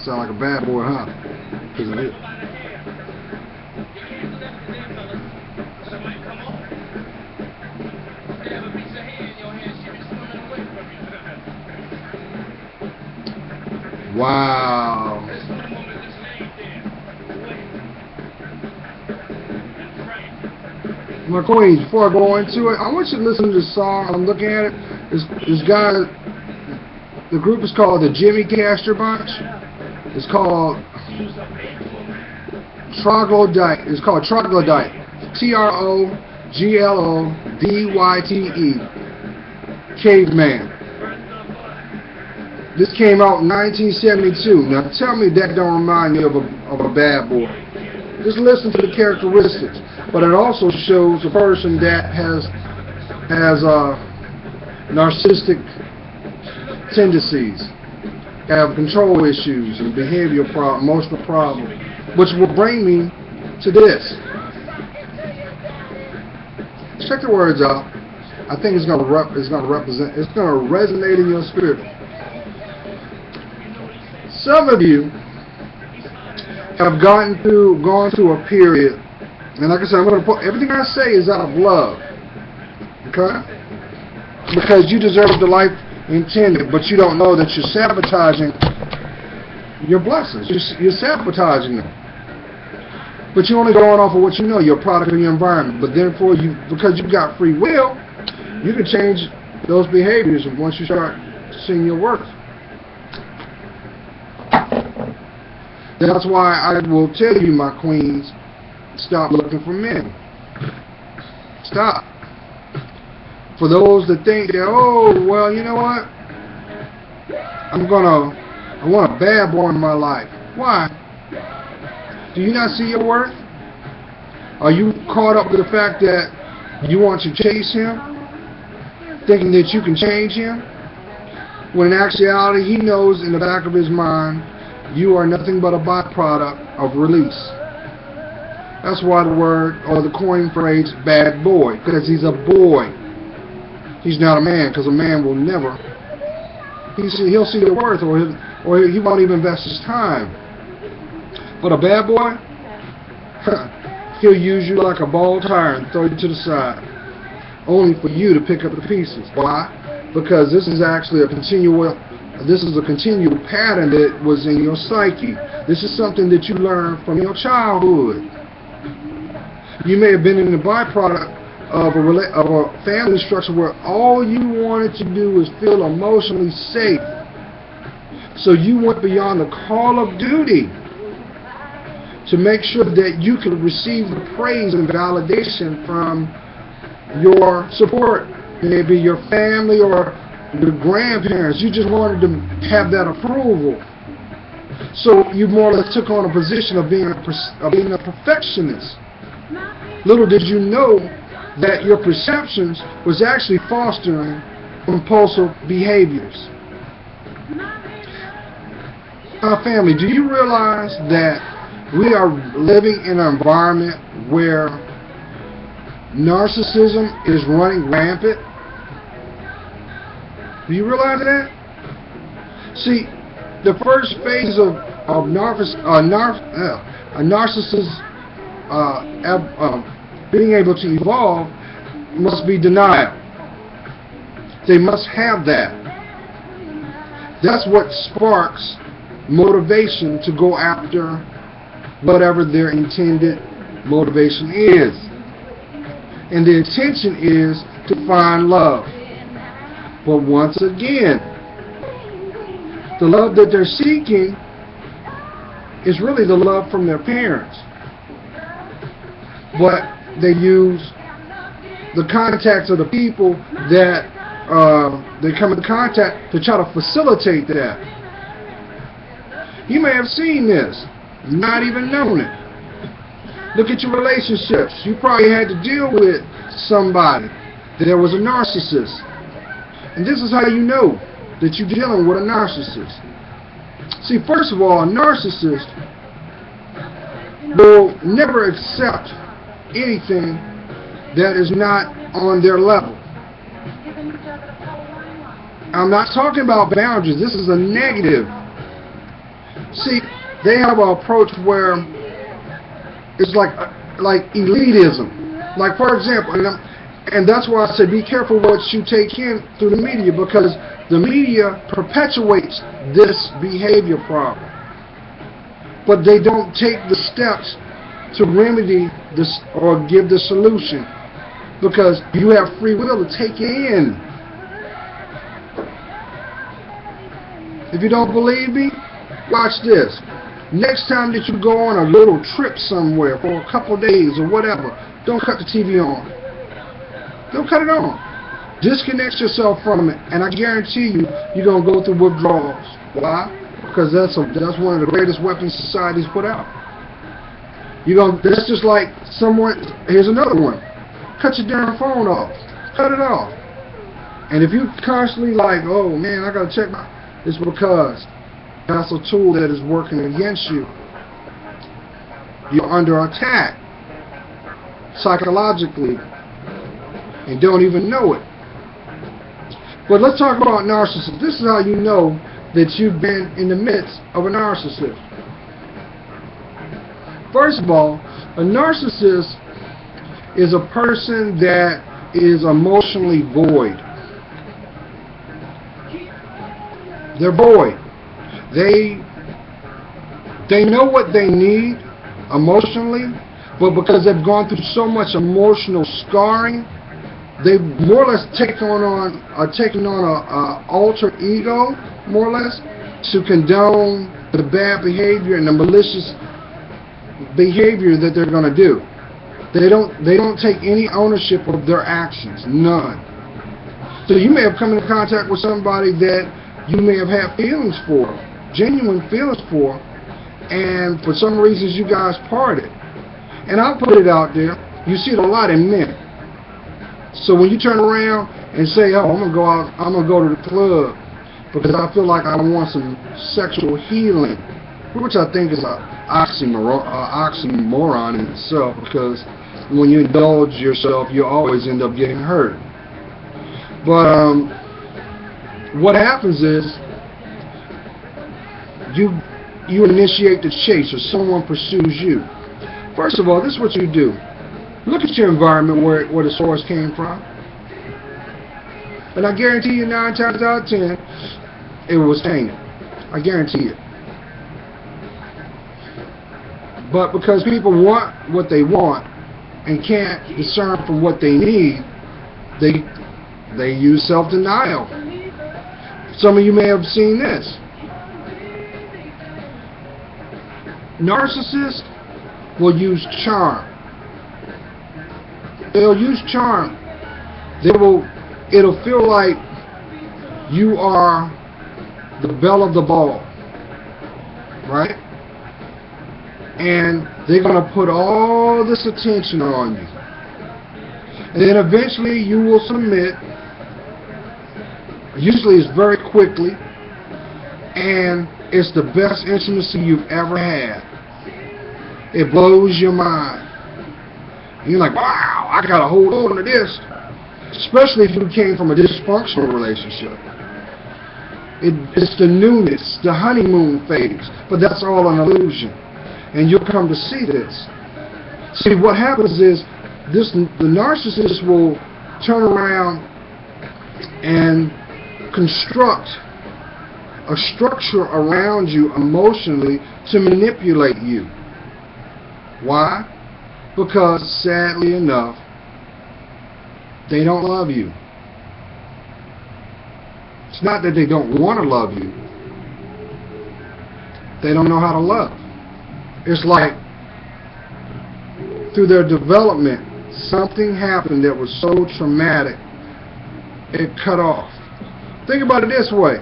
Sound like a bad boy, huh? Isn't it? Wow. My queens, before I go into it, I want you to listen to this song. I'm looking at it. This guy, the group is called the Jimmy Castor Bunch. It's called Troglodyte. It's called Troglodyte. Troglodyte. Caveman. This came out in 1972. Now tell me that don't remind me of a bad boy. Just listen to the characteristics. But it also shows a person that has narcissistic tendencies, have control issues and behavioral problem, emotional problem, which will bring me to this. Check the words out. I think it's going to resonate in your spirit. Some of you have gone through a period, and like I said, I'm going to put everything I say is out of love, okay? Because you deserve the life intended, but you don't know that you're sabotaging your blessings. You're sabotaging them. But you're only going off of what you know. You're a product of your environment. But therefore, because you've got free will, you can change those behaviors once you start seeing your worth. That's why I will tell you, my queens, stop looking for men. Stop. For those that think that, oh, well, you know what? I want a bad boy in my life. Why? Do you not see your worth? Are you caught up with the fact that you want to chase him, thinking that you can change him? When in actuality, he knows in the back of his mind, you are nothing but a byproduct of release. That's why the word, or the coin phrase, bad boy, because he's a boy. He's not a man, because a man will never. He'll see the worth, or he won't even invest his time. But a bad boy, he'll use you like a ball tire and throw you to the side, only for you to pick up the pieces. Why? Because this is actually a continual pattern that was in your psyche. This is something that you learned from your childhood. You may have been in the byproduct of a family structure where all you wanted to do was feel emotionally safe. So you went beyond the call of duty to make sure that you could receive the praise and validation from your support, maybe your family or your grandparents. You just wanted to have that approval. So you more or less took on a position of being a perfectionist. Little did you know that your perceptions was actually fostering compulsive behaviors. Family, do you realize that we are living in an environment where narcissism is running rampant? Do you realize that? See, the first phase of a narcissist being able to evolve must be denial. They must have that. That's what sparks motivation to go after whatever their intended motivation is. And the intention is to find love. But once again, the love that they're seeking is really the love from their parents. But they use the contacts of the people that they come into contact to try to facilitate that. You may have seen this, not even known it. Look at your relationships. You probably had to deal with somebody that was a narcissist. And this is how you know that you're dealing with a narcissist. See, first of all, a narcissist will never accept anything that is not on their level. I'm not talking about boundaries. This is a negative. See, they have an approach where it's like elitism. Like, for example, and that's why I say be careful what you take in through the media, because the media perpetuates this behavior problem. But they don't take the steps to remedy this or give the solution, because you have free will to take it in. If you don't believe me, watch this. Next time that you go on a little trip somewhere for a couple days or whatever, don't cut the TV on. Don't cut it on. Disconnect yourself from it, and I guarantee you, you're going to go through withdrawals. Why? Because that's one of the greatest weapons society's put out. That's just like someone, here's another one. Cut your damn phone off. Cut it off. And if you constantly like, oh man, I got to check my, it's because that's a tool that is working against you. You're under attack psychologically and don't even know it. But let's talk about narcissists. This is how you know that you've been in the midst of a narcissist. First of all, a narcissist is a person that is emotionally void. They're void. They know what they need emotionally, but because they've gone through so much emotional scarring, they more or less taking on a alter ego, more or less, to condone the bad behavior and the malicious behavior that they're going to do. They don't take any ownership of their actions, none. So you may have come into contact with somebody that you may have had feelings for, genuine feelings for, and for some reasons you guys parted. And I'll put it out there, you see it a lot in men. So when you turn around and say, oh, I'm gonna go to the club because I feel like I want some sexual healing, which I think is an oxymoron in itself, because when you indulge yourself, you always end up getting hurt. But what happens is you initiate the chase, or someone pursues you. First of all, this is what you do. Look at your environment where the source came from. And I guarantee you 9 times out of 10, it was tainted. I guarantee it. But because people want what they want and can't discern from what they need, they use self-denial. Some of you may have seen this. Narcissists will use charm. They'll use charm. It'll feel like you are the belle of the ball, right? And they're going to put all this attention on you. And then eventually you will submit. Usually it's very quickly. And it's the best intimacy you've ever had. It blows your mind. And you're like, wow, I got to hold on to this. Especially if you came from a dysfunctional relationship. It's the newness, the honeymoon phase. But that's all an illusion. And you'll come to see this. See, what happens is the narcissist will turn around and construct a structure around you emotionally to manipulate you. Why? Because sadly enough, they don't love you. It's not that they don't want to love you. They don't know how to love. It's like through their development, something happened that was so traumatic, it cut off. Think about it this way.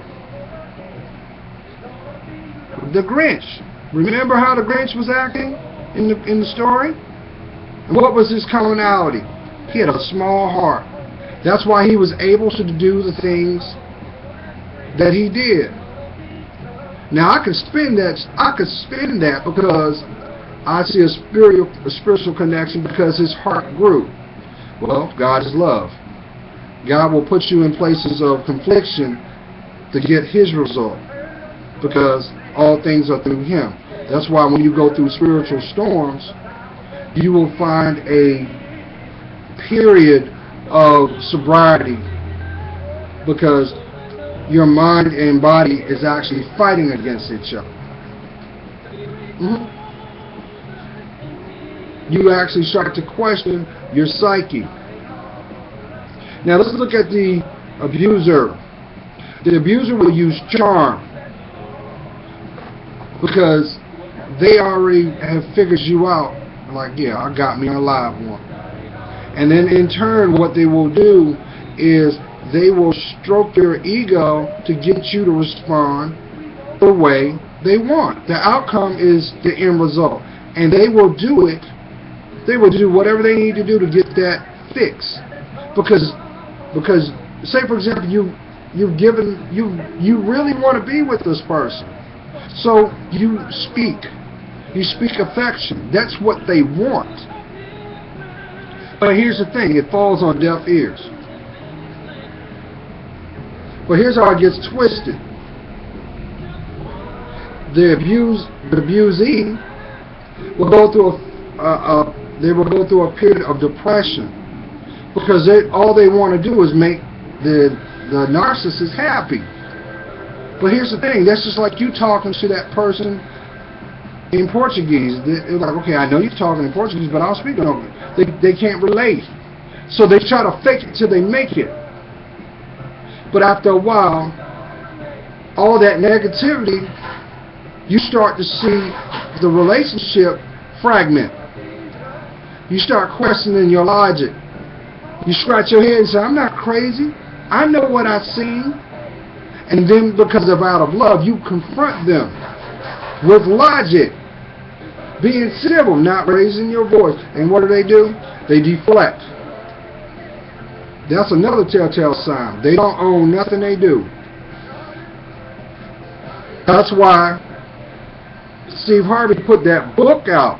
The Grinch. Remember how the Grinch was acting in the story? And what was his commonality? He had a small heart. That's why he was able to do the things that he did. Now I could spin that because I see a spiritual connection, because his heart grew. Well, God is love. God will put you in places of confliction to get His result. because all things are through Him. That's why when you go through spiritual storms, you will find a period of sobriety, because your mind and body is actually fighting against each other. You actually start to question your psyche. Now let's look at the abuser. The abuser will use charm, because they already have figured you out. Like, yeah, I got me a live one. And then in turn, what they will do is they will stroke your ego to get you to respond the way they want. The outcome is the end result. And they will do it. They will do whatever they need to do to get that fix. Because say for example, you really want to be with this person. So you speak affection. That's what they want. But here's the thing, it falls on deaf ears. But here's how it gets twisted. The abusee will go through a period of depression, because all they want to do is make the narcissist happy. But here's the thing, that's just like you talking to that person in Portuguese. They're like, okay, I know you're talking in Portuguese, but I don't speak no. They can't relate. So they try to fake it till they make it. But after a while, all that negativity, you start to see the relationship fragment. You start questioning your logic. You scratch your head and say, I'm not crazy. I know what I've seen. And then because of out of love, you confront them with logic. Being civil, not raising your voice. And what do? They deflect. That's another telltale sign. They don't own nothing they do. That's why Steve Harvey put that book out.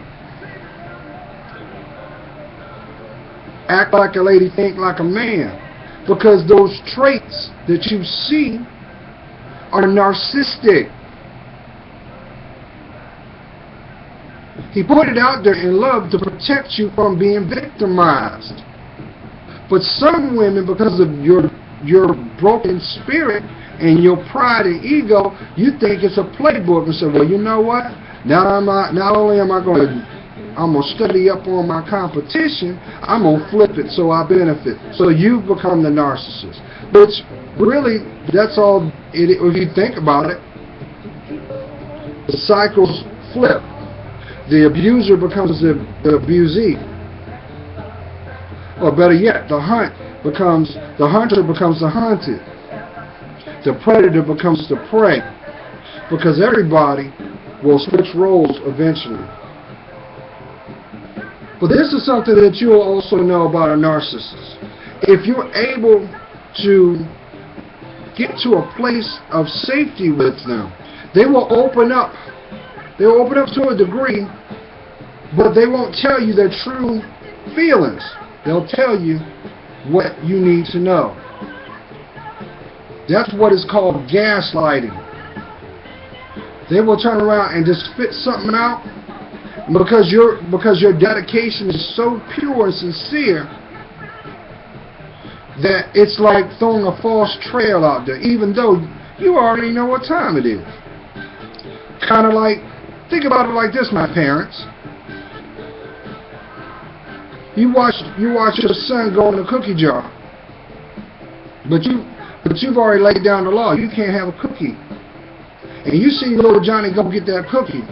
Act like a lady, think like a man. Because those traits that you see are narcissistic. He put it out there in love to protect you from being victimized. But some women, because of your broken spirit and your pride and ego, you think it's a playbook and say, well, you know what? Not only am I'm going to study up on my competition, I'm going to flip it so I benefit. So you become the narcissist. Which really, that's all, if you think about it, the cycles flip. The abuser becomes the abusee. Or better yet, the hunter becomes the hunted. The predator becomes the prey. Because everybody will switch roles eventually. But this is something that you'll also know about a narcissist. If you're able to get to a place of safety with them, they will open up. They will open up to a degree, but they won't tell you their true feelings. They'll tell you what you need to know. That's what is called gaslighting. They will turn around and just spit something out, because your dedication is so pure and sincere that it's like throwing a false trail out there, even though you already know what time it is. Kind of like, think about it like this, my parents. You watch your son go in a cookie jar, but you've already laid down the law. You can't have a cookie, and you see little Johnny go get that cookie.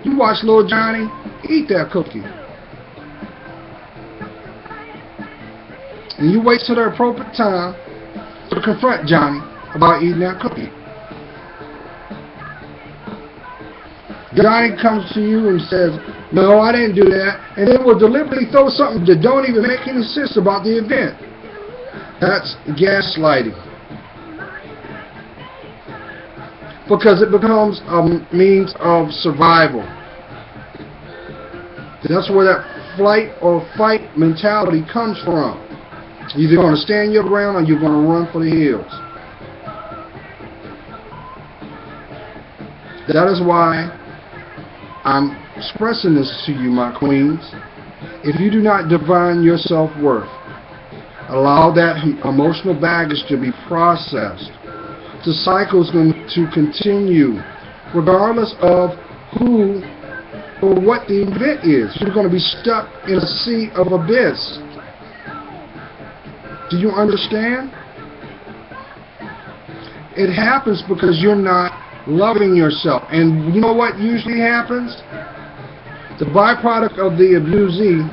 You watch little Johnny eat that cookie, and you wait till the appropriate time to confront Johnny about eating that cookie. Johnny comes to you and says, no, I didn't do that, and then will deliberately throw something that don't even make any sense about the event. That's gaslighting. Because it becomes a means of survival. That's where that flight or fight mentality comes from. You're either going to stand your ground or you're going to run for the hills. That is why I'm expressing this to you, my queens. If you do not divine your self-worth, allow that emotional baggage to be processed, the cycle is going to continue regardless of who or what the event is. You're going to be stuck in a sea of abyss. Do you understand? It happens because you're not loving yourself. And you know what usually happens? The byproduct of the abusee,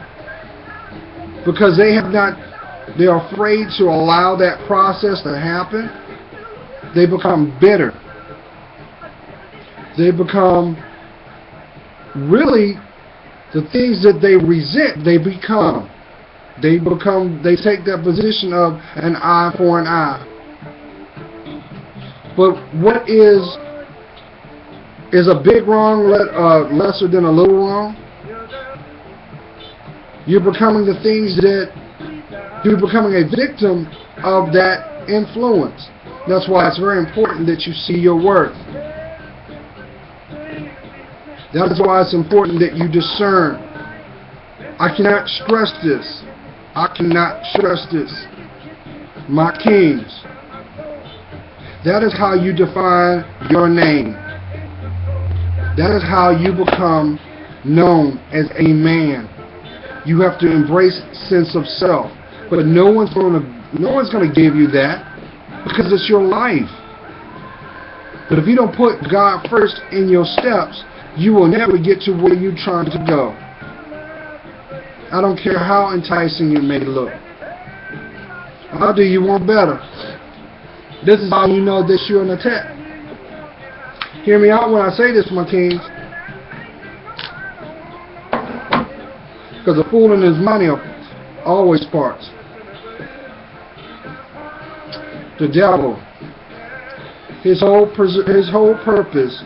because they're afraid to allow that process to happen, they become bitter. They become really the things that they resent, they take that position of an eye for an eye. But what is a big wrong lesser than a little wrong? You're becoming the things that you're becoming a victim of that influence. That's why it's very important that you see your worth. That is why it's important that you discern. I cannot stress this. I cannot stress this. My kings. That is how you define your name. That is how you become known as a man. You have to embrace sense of self. But no one's gonna give you that, because it's your life. But if you don't put God first in your steps, you will never get to where you're trying to go. I don't care how enticing it may look. How do you want better? This is how you know that you're an attack. Hear me out when I say this, my kings. Because a fool and his money always parts. The devil, his whole purpose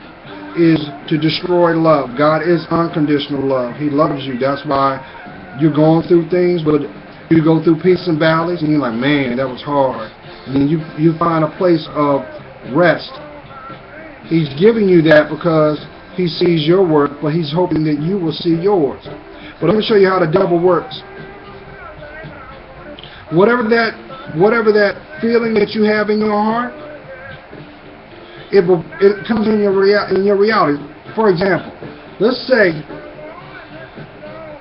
is to destroy love. God is unconditional love. He loves you. That's why you're going through things, but you go through peaks and valleys, and you're like, man, that was hard. And then you find a place of rest. He's giving you that because he sees your work, but he's hoping that you will see yours. But let me show you how the devil works. Whatever that feeling that you have in your heart, it comes in your reality. For example, let's say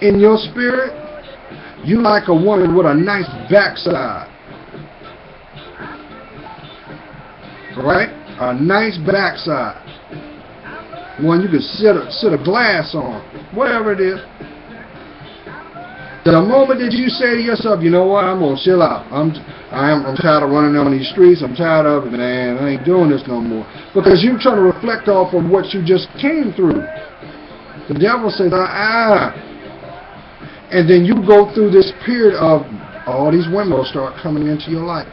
in your spirit you like a woman with a nice backside, right? A nice backside, one you can sit a glass on, whatever it is. The moment that you say to yourself, you know what, I'm gonna chill out. I'm tired of running on these streets. I'm tired of it, man. I ain't doing this no more. Because you're trying to reflect off of what you just came through. The devil says, and then you go through this period of all these women will start coming into your life.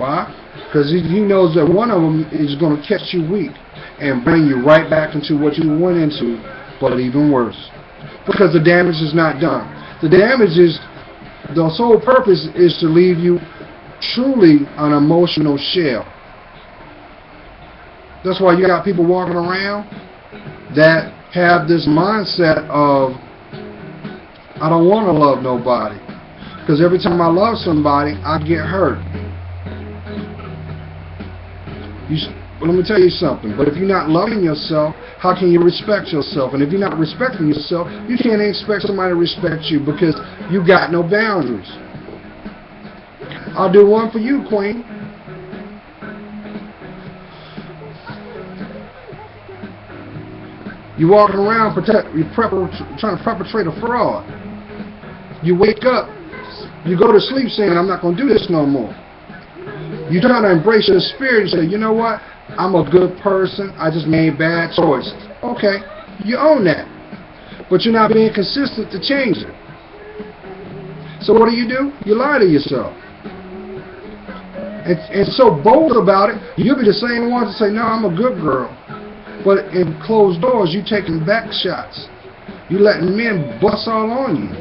Why? Because he knows that one of them is going to catch you weak and bring you right back into what you went into, but even worse. Because the damage is not done. The sole purpose is to leave you truly an emotional shell. That's why you got people walking around that have this mindset of, I don't want to love nobody, because every time I love somebody, I get hurt. But let me tell you something. But if you're not loving yourself, how can you respect yourself? And if you're not respecting yourself, you can't expect somebody to respect you, because you got no boundaries. I'll do one for you, Queen. You're walking around trying to perpetrate a fraud. You wake up, you go to sleep saying, I'm not going to do this no more. You try to embrace your spirit and say, you know what? I'm a good person. I just made bad choices. Okay, you own that. But you're not being consistent to change it. So what do? You lie to yourself. And so bold about it, you'll be the same ones that say, no, I'm a good girl. But in closed doors, you taking back shots. You letting men bust all on you.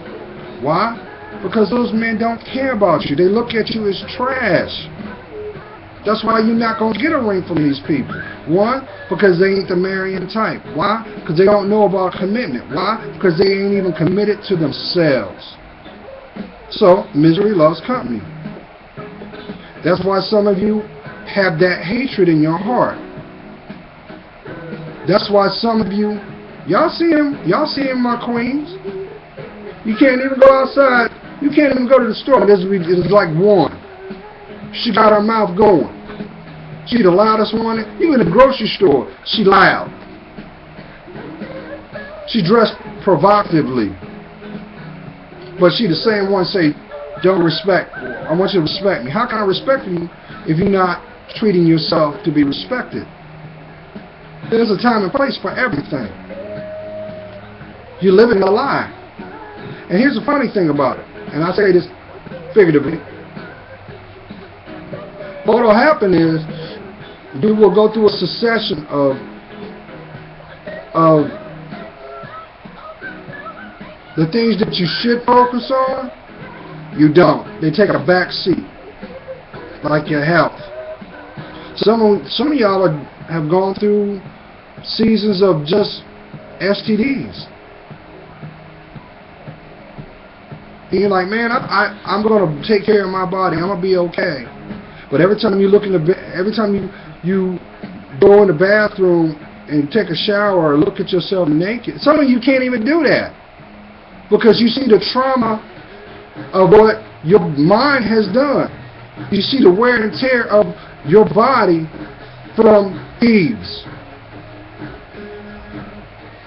Why? Because those men don't care about you. They look at you as trash. That's why you're not going to get a ring from these people. One, because they ain't the marrying type. Why? Because they don't know about commitment. Why? Because they ain't even committed to themselves. So, misery loves company. That's why some of you have that hatred in your heart. That's why some of you, y'all see him, my queens. You can't even go outside. You can't even go to the store. It's like one. She got her mouth going. She the loudest one. Even in the grocery store, she loud. She dressed provocatively. But she the same one say, don't respect. I want you to respect me. How can I respect you if you're not treating yourself to be respected? There's a time and place for everything. You're living a lie. And here's the funny thing about it, and I say this figuratively. What will happen is you will go through a succession of the things that you should focus on, you don't. They take a back seat, like your health. Some of y'all have gone through seasons of just STDs. And you're like, man, I'm going to take care of my body. I'm going to be okay. But every time you look in every time you go in the bathroom and take a shower or look at yourself naked, some of you can't even do that because you see the trauma of what your mind has done. You see the wear and tear of your body from thieves.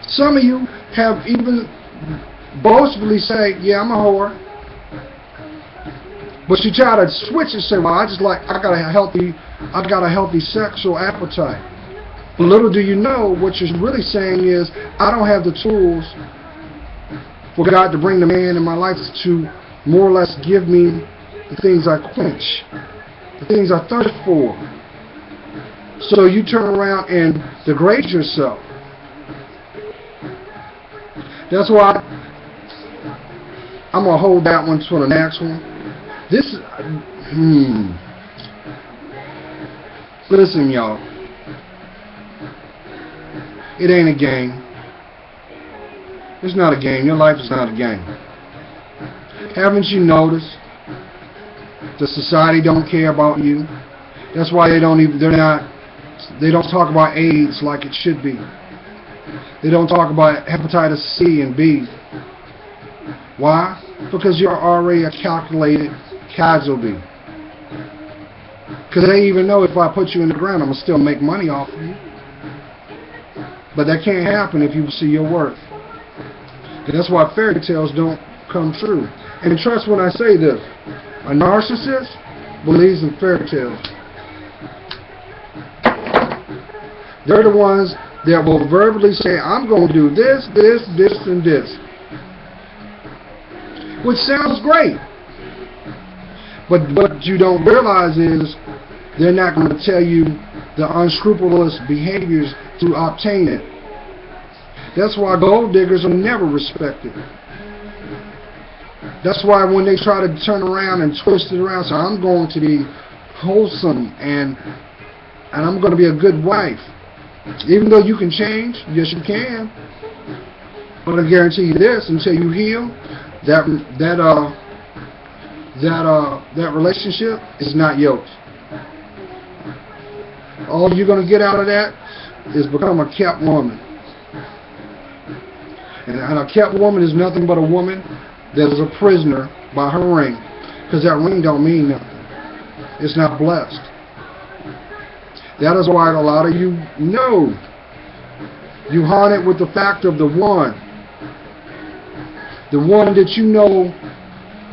Some of you have even boastfully say, yeah, I'm a whore. But you try to switch and say, well, I got a healthy sexual appetite. But little do you know, what you're really saying is, I don't have the tools for God to bring the man in my life to more or less give me the things I quench, the things I thirst for. So you turn around and degrade yourself. That's why I'm going to hold that one for the next one. Listen, y'all. It ain't a game. It's not a game. Your life is not a game. Haven't you noticed the society don't care about you? That's why they don't talk about AIDS like it should be. They don't talk about hepatitis C and B. Why? Because you're already a calculated casualty. Because they even know if I put you in the ground, I'm going to still make money off of you. But that can't happen if you see your worth. And that's why fairy tales don't come true. And trust when I say this, a narcissist believes in fairy tales. They're the ones that will verbally say, I'm going to do this, this, this, and this. Which sounds great. But what you don't realize is they're not going to tell you the unscrupulous behaviors to obtain it. That's why gold diggers are never respected. That's why when they try to turn around and twist it around, say, I'm going to be wholesome and I'm going to be a good wife. Even though you can change, yes you can. But I guarantee you this, until you heal, that relationship is not yours. All you're going to get out of that is become a kept woman. And a kept woman is nothing but a woman that is a prisoner by her ring. Because that ring don't mean nothing. It's not blessed. That is why a lot of you know you haunted with the fact of the one. The one that you know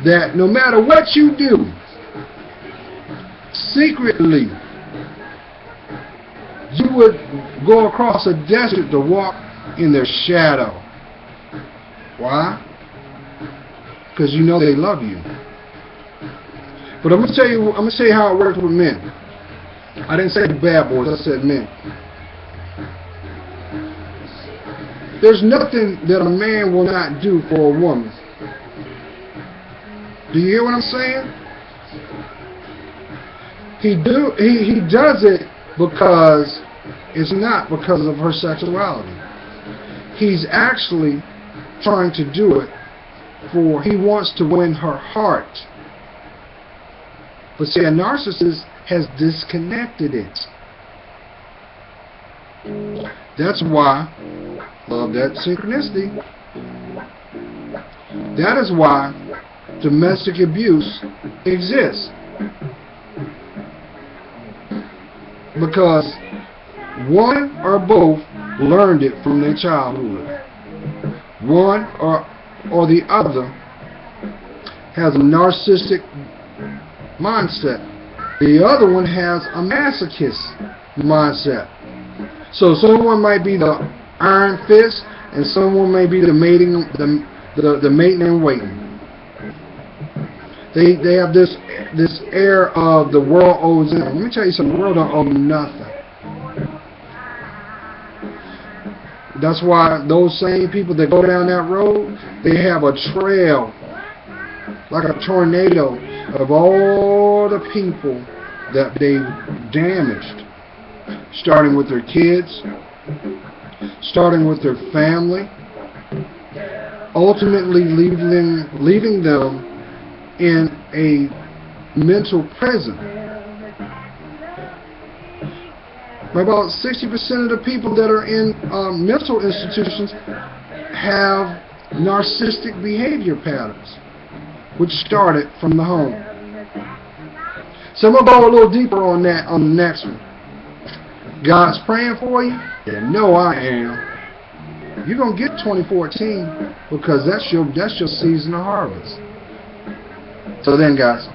that no matter what you do, secretly, you would go across a desert to walk in their shadow. Why? Because you know they love you. But I'm gonna tell you how it works with men. I didn't say bad boys, I said men. There's nothing that a man will not do for a woman. Do you hear what I'm saying? He does it because It's not because of her sexuality. He's actually trying to do it for, he wants to win her heart. But see, a narcissist has disconnected it. That's why, love that synchronicity, that is why domestic abuse exists. Because one or both learned it from their childhood. One or the other has a narcissistic mindset. The other one has a masochist mindset. So someone might be the iron fist, and someone may be the mating and waiting. They have this air of the world owes them. Let me tell you something. The world don't owe nothing. That's why those same people that go down that road, they have a trail, like a tornado, of all the people that they damaged, starting with their kids, starting with their family, ultimately leaving them in a mental prison. About 60% of the people that are in mental institutions have narcissistic behavior patterns, which started from the home. So I'm going to go a little deeper on that on the next one. God's praying for you? Yeah, no, I am. You're going to get 2014 because that's your season of harvest. So then, guys,